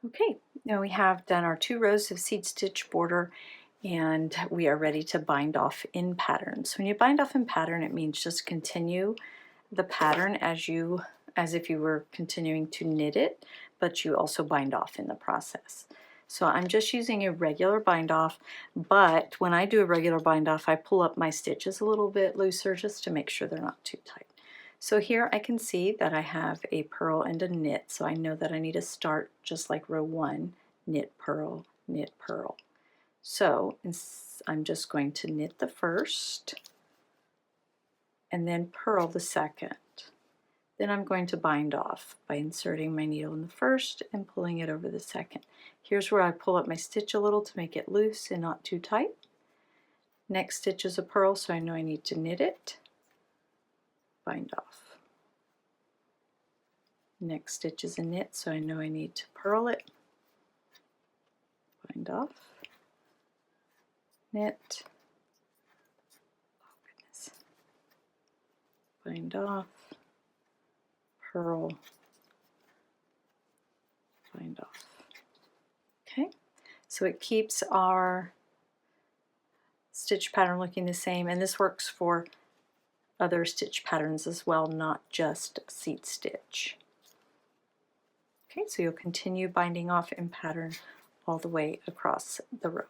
Okay, now we have done our 2 rows of seed stitch border, and we are ready to bind off in pattern. So when you bind off in pattern, it means just continue the pattern as if you were continuing to knit it, but you also bind off in the process. So I'm just using a regular bind off, but when I do a regular bind off, I pull up my stitches a little bit looser just to make sure they're not too tight. So here I can see that I have a purl and a knit, so I know that I need to start just like row 1, knit, purl, knit, purl. So I'm just going to knit the first and then purl the second. Then I'm going to bind off by inserting my needle in the first and pulling it over the second. Here's where I pull up my stitch a little to make it loose and not too tight. Next stitch is a purl, so I know I need to knit it, bind off. Next stitch is a knit, so I know I need to purl it, bind off, knit, oh goodness, bind off, purl, bind off. Okay, so it keeps our stitch pattern looking the same, and this works for other stitch patterns as well, not just seed stitch. Okay, so you'll continue binding off in pattern all the way across the row.